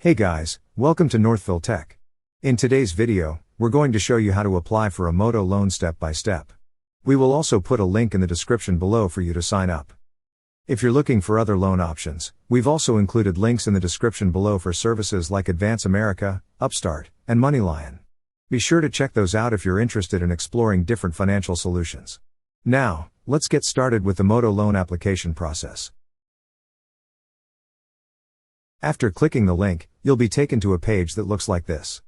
Hey guys, welcome to Northville Tech. In today's video, we're going to show you how to apply for a Modo loan step by step. We will also put a link in the description below for you to sign up. If you're looking for other loan options, we've also included links in the description below for services like Advance America, Upstart, and MoneyLion. Be sure to check those out if you're interested in exploring different financial solutions. Now, let's get started with the Modo loan application process. After clicking the link, you'll be taken to a page that looks like this.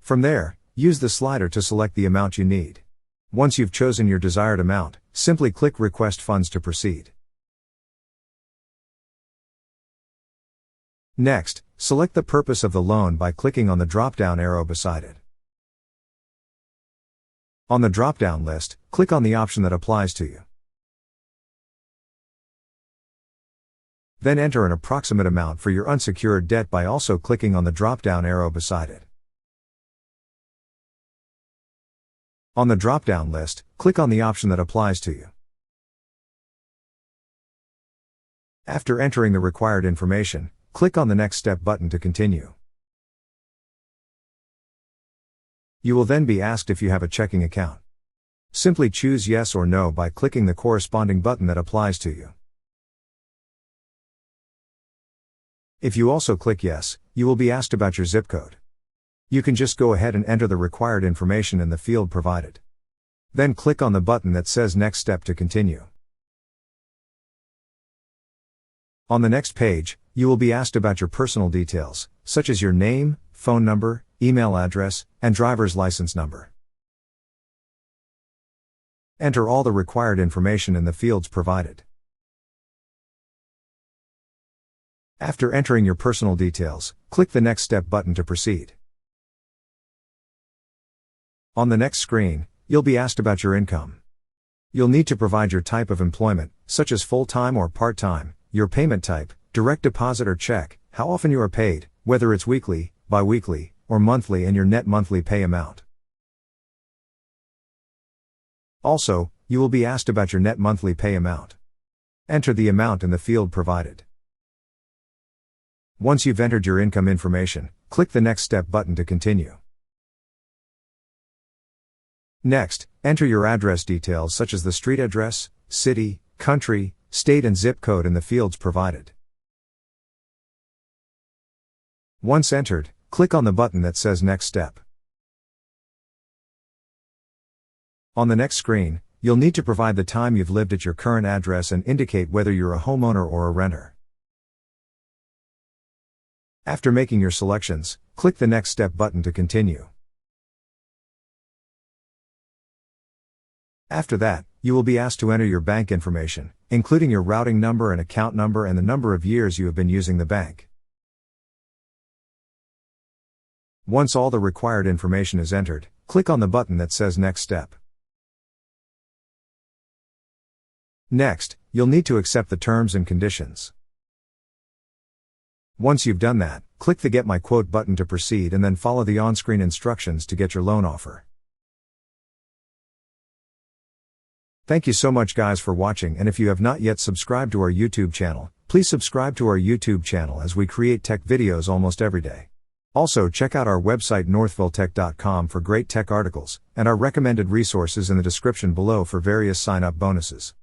From there, use the slider to select the amount you need. Once you've chosen your desired amount, simply click Request Funds to proceed. Next, select the purpose of the loan by clicking on the drop-down arrow beside it. On the drop-down list, click on the option that applies to you. Then enter an approximate amount for your unsecured debt by also clicking on the drop-down arrow beside it. On the drop-down list, click on the option that applies to you. After entering the required information, click on the Next Step button to continue. You will then be asked if you have a checking account. Simply choose Yes or No by clicking the corresponding button that applies to you. If you also click Yes, you will be asked about your zip code. You can just go ahead and enter the required information in the field provided. Then click on the button that says Next Step to continue. On the next page, you will be asked about your personal details, such as your name, phone number, email address, and driver's license number. Enter all the required information in the fields provided. After entering your personal details, click the Next Step button to proceed. On the next screen, you'll be asked about your income. You'll need to provide your type of employment, such as full-time or part-time, your payment type, direct deposit or check, how often you are paid, whether it's weekly, bi-weekly, or monthly, and your net monthly pay amount. Also, you will be asked about your net monthly pay amount. Enter the amount in the field provided. Once you've entered your income information, click the Next Step button to continue. Next, enter your address details such as the street address, city, country, state and zip code in the fields provided. Once entered, click on the button that says Next Step. On the next screen, you'll need to provide the time you've lived at your current address and indicate whether you're a homeowner or a renter. After making your selections, click the Next Step button to continue. After that, you will be asked to enter your bank information, including your routing number and account number and the number of years you have been using the bank. Once all the required information is entered, click on the button that says Next Step. Next, you'll need to accept the terms and conditions. Once you've done that, click the Get My Quote button to proceed and then follow the on-screen instructions to get your loan offer. Thank you so much guys for watching, and if you have not yet subscribed to our YouTube channel, please subscribe to our YouTube channel as we create tech videos almost every day. Also check out our website northvilletech.com for great tech articles, and our recommended resources in the description below for various sign-up bonuses.